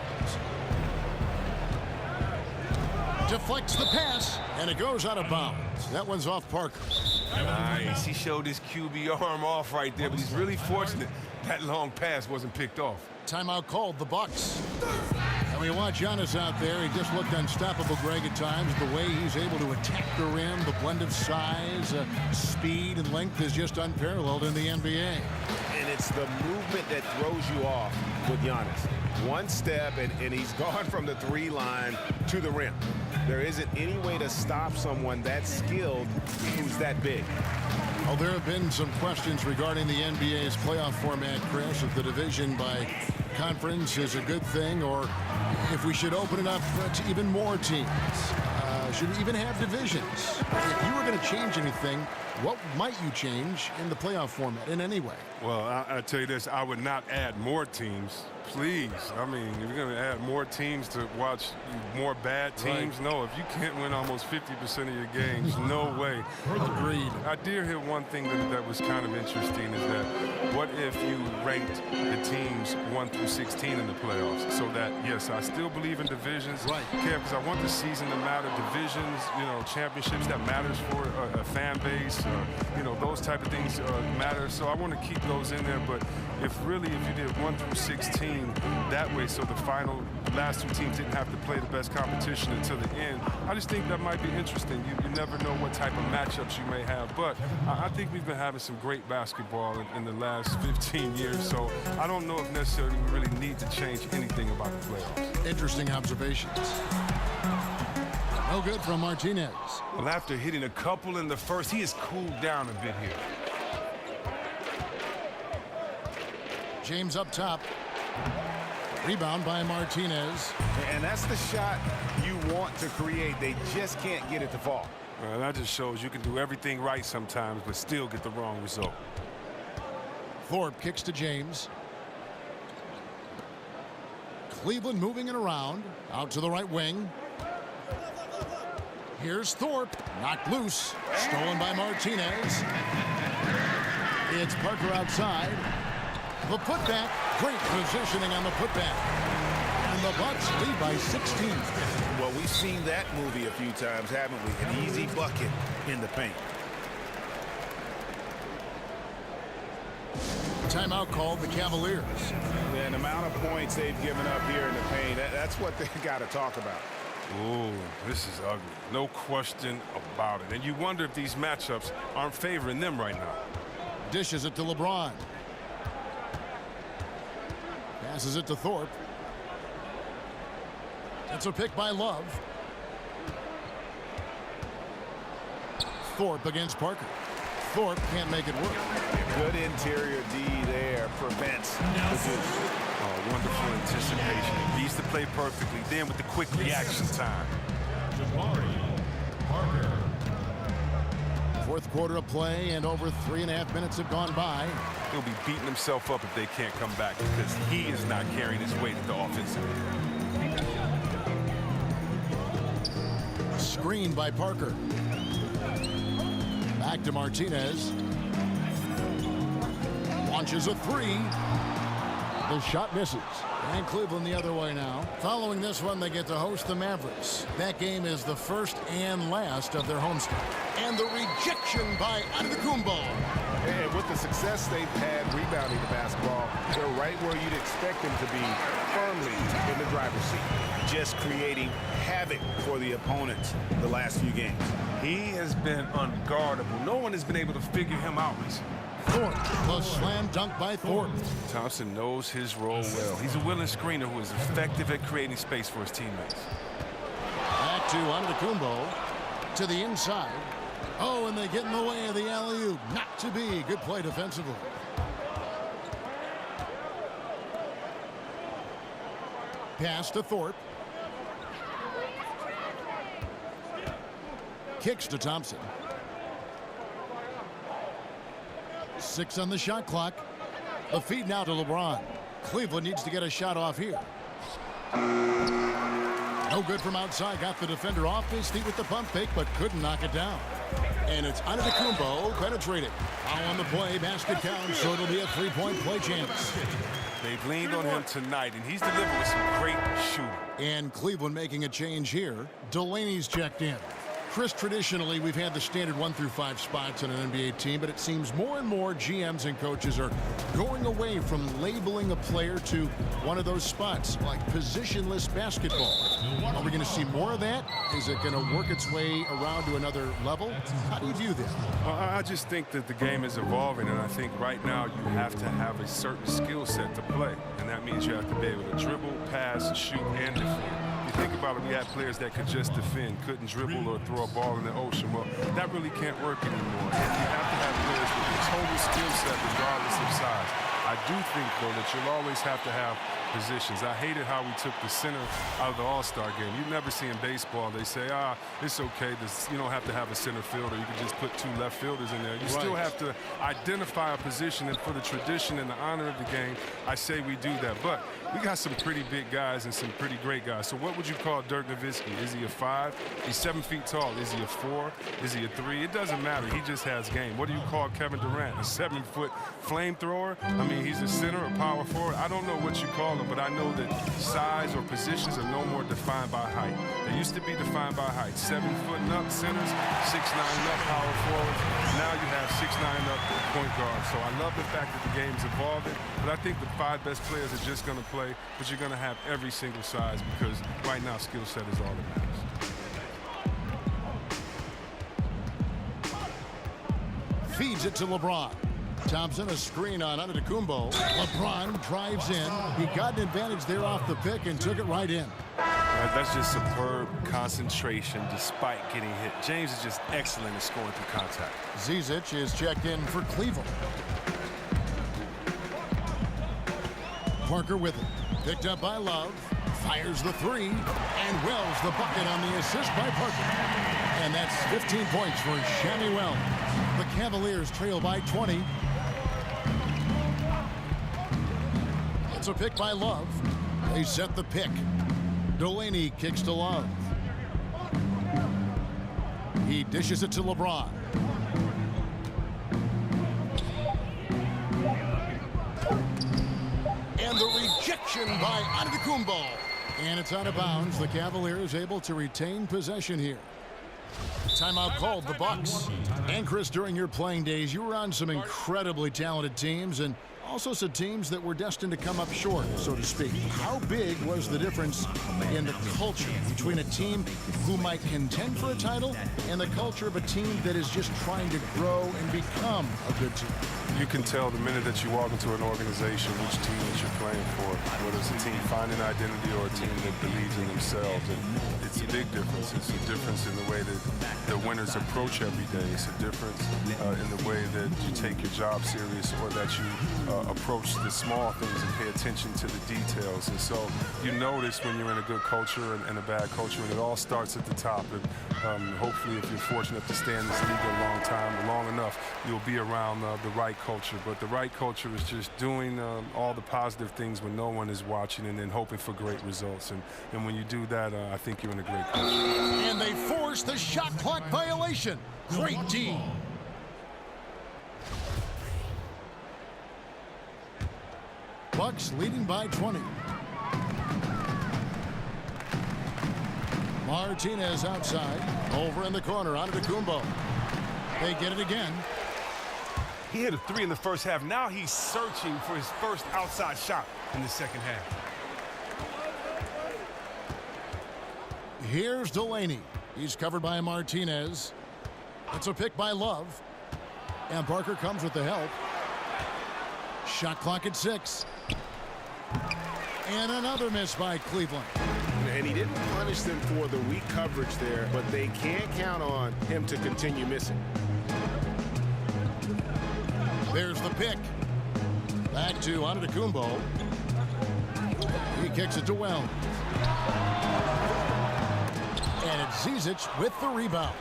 Deflects the pass, and it goes out of bounds. That one's off Parker. Nice. He showed his QB arm off right there, but he's really fortunate that long pass wasn't picked off. Timeout called, the Bucks. And we watch Giannis out there. He just looked unstoppable, Greg, at times. The way he's able to attack the rim, the blend of size, speed, and length is just unparalleled in the NBA. And it's the movement that throws you off with Giannis. One step, and he's gone from the 3 line to the rim. There isn't any way to stop someone that skilled who's that big. Well, there have been some questions regarding the NBA's playoff format, Chris, if the division by conference is a good thing, or if we should open it up to even more teams. Should we even have divisions? If you were going to change anything, what might you change in the playoff format in any way? Well, I'll tell you this, I would not add more teams. Please. I mean, if you're going to add more teams to watch more bad teams, right. No, if you can't win almost 50% of your games, no way. Agreed. I did hear one thing that was kind of interesting is that what if you ranked the teams 1 through 16 in the playoffs? So that, yes, I still believe in divisions. Right. Because I want the season to matter. Divisions, championships, that matters for a fan base. Those type of things matter. So I want to keep those in there. But if you did 1 through 16 that way, so the last 2 teams didn't have to play the best competition until the end, I just think that might be interesting. You never know what type of matchups you may have. But I think we've been having some great basketball in the last 15 years. So I don't know if necessarily we really need to change anything about the playoffs. Interesting observations. No good from Martinez. Well, after hitting a couple in the first, he has cooled down a bit here. James up top. Rebound by Martinez. And that's the shot you want to create. They just can't get it to fall. That just shows you can do everything right sometimes, but still get the wrong result. Thorpe kicks to James. Cleveland moving it around. Out to the right wing. Here's Thorpe. Knocked loose. Stolen by Martinez. It's Parker outside. The putback. Great positioning on the putback. And the Bucks lead by 16. Well, we've seen that movie a few times, haven't we? An easy bucket in the paint. Timeout called the Cavaliers. And the amount of points they've given up here in the paint, that's what they've got to talk about. Ooh, this is ugly. No question about it. And you wonder if these matchups aren't favoring them right now. Dishes it to LeBron. Passes it to Thorpe. It's a pick by Love. Thorpe against Parker. Thorpe can't make it work. Good interior D there prevents the deuce. Oh, wonderful anticipation. He reads the play perfectly. Then with the quick reaction time. Parker. Fourth quarter of play, and over 3.5 minutes have gone by. He'll be beating himself up if they can't come back because he is not carrying his weight at the offensive end. Screen by Parker. Back to Martinez. Launches a three. The shot misses. And Cleveland the other way now. Following this one, they get to host the Mavericks. That game is the first and last of their homestand. And the rejection by Antetokounmpo. And with the success they've had rebounding the basketball, they're right where you'd expect them to be, firmly in the driver's seat, just creating havoc for the opponents the last few games. He has been unguardable. No one has been able to figure him out recently. Thorpe, the slam dunk by Thorpe. Thompson knows his role well. He's a willing screener who is effective at creating space for his teammates. Back to Antetokounmpo, to the inside. Oh, and they get in the way of the alley-oop. Not to be. Good play defensively. Pass to Thorpe. Kicks to Thompson. 6 on the shot clock. The feed now to LeBron. Cleveland needs to get a shot off here. No good from outside. Got the defender off his feet with the pump fake, but couldn't knock it down. And it's Antetokounmpo penetrating. Foul on the play. Basket counts, so it'll be a three-point play chance. They've leaned on him tonight, and he's delivered with some great shooting. And Cleveland making a change here. Delaney's checked in. Chris, traditionally, we've had the standard 1 through 5 spots on an NBA team, but it seems more and more GMs and coaches are going away from labeling a player to one of those spots, like positionless basketball. Are we going to see more of that? Is it going to work its way around to another level? How do you view that? I just think that the game is evolving, and I think right now you have to have a certain skill set to play, and that means you have to be able to dribble, pass, shoot, and defend. You think about it, we had players that could just defend, couldn't dribble or throw a ball in the ocean. Well, that really can't work anymore. You have to have players with a total skill set regardless of size. I do think, though, that you'll always have to have positions. I hated how we took the center out of the All-Star game. You never see in baseball, they say, it's okay. You don't have to have a center fielder. You can just put 2 left fielders in there. You still have to identify a position, and for the tradition and the honor of the game, I say we do that. But we got some pretty big guys and some pretty great guys. So what would you call Dirk Nowitzki? Is he a 5? He's 7 feet tall. Is he a 4? Is he a 3? It doesn't matter. He just has game. What do you call Kevin Durant? A 7-foot flamethrower? I mean, he's a center, a power forward. I don't know what you call him, but I know that size or positions are no more defined by height. They used to be defined by height. 7 foot and up centers, 6'9" and up power forwards. Now you have 6'9" and up point guards. So I love the fact that the game's evolving, but I think the 5 best players are just going to play, but you're going to have every single size because right now skill set is all that matters. Feeds it to LeBron. Thompson, a screen on Antetokounmpo. LeBron drives in. He got an advantage there off the pick and took it right in. That's just superb concentration despite getting hit. James is just excellent at scoring through contact. Zizic is checked in for Cleveland. Parker with it. Picked up by Love. Fires the three. And Wells the bucket on the assist by Parker. And that's 15 points for Shammy Wells. The Cavaliers trail by 20. It's a pick by Love. They set the pick. Delaney kicks to Love. He dishes it to LeBron. And the rejection by Antetokounmpo. And it's out of bounds. The Cavaliers able to retain possession here. Timeout called the Bucks. And Chris, during your playing days, you were on some incredibly talented teams and also some teams that were destined to come up short, so to speak. How big was the difference in the culture between a team who might contend for a title and the culture of a team that is just trying to grow and become a good team? You can tell the minute that you walk into an organization which team that you're playing for, whether it's a team finding identity or a team that believes in themselves. And it's a big difference. It's a difference in the way that the winners approach every day. It's a difference in the way that you take your job serious or that you approach the small things and pay attention to the details. And so you notice when you're in a good culture and a bad culture, and it all starts at the top. And hopefully, if you're fortunate to stay in this league a long time, long enough, you'll be around the right culture. But the right culture is just doing all the positive things when no one is watching and then hoping for great results. And when you do that, I think you're in a great culture. And they force the shot clock violation. Great D. Bucks leading by 20. Martinez outside. Over in the corner. Antetokounmpo. They get it again. He hit a three in the first half. Now he's searching for his first outside shot in the second half. Here's Delaney. He's covered by Martinez. It's a pick by Love. And Parker comes with the help. Shot clock at 6. And another miss by Cleveland. And he didn't punish them for the weak coverage there, but they can't count on him to continue missing. There's the pick. Back to Antetokounmpo. He kicks it to Wells. And it's Zizic with the rebound.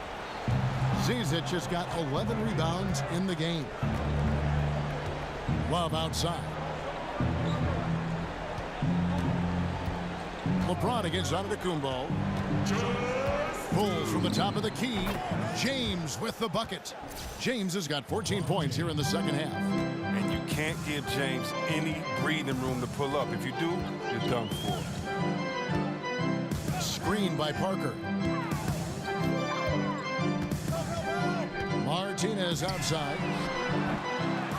Zizic has got 11 rebounds in the game. Love outside. LeBron against Antetokounmpo. Pulls from the top of the key. James with the bucket. James has got 14 points here in the second half. And you can't give James any breathing room to pull up. If you do, you're done for. Screen by Parker. Martinez outside.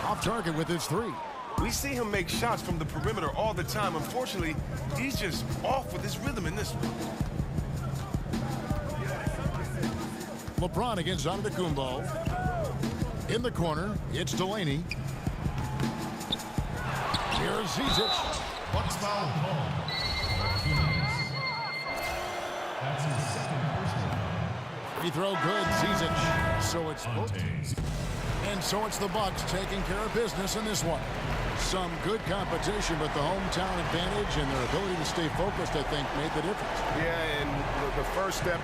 Off target with his three. We see him make shots from the perimeter all the time. Unfortunately, he's just off with his rhythm in this one. LeBron against Antetokounmpo. In the corner, it's Delaney. Here's Zizic. Bucks foul call. That's his second personal. Free throw good, Zizic. So it's and so it's the Bucks taking care of business in this one. Some good competition, but the hometown advantage and their ability to stay focused, I think, made the difference. Yeah, and the first step.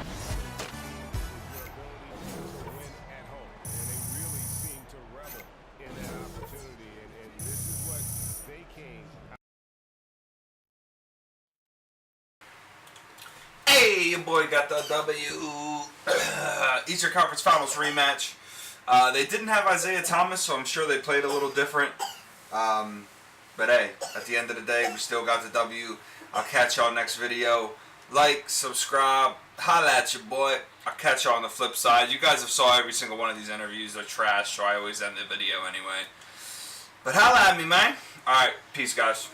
Hey, your boy got the W. Eastern Conference Finals rematch. They didn't have Isaiah Thomas, so I'm sure they played a little different. But hey, at the end of the day, we still got the W. I'll catch y'all next video. Like, subscribe, holla at your boy. I'll catch y'all on the flip side. You guys have saw every single one of these interviews. They're trash, so I always end the video anyway. But holla at me, man. Alright, peace, guys.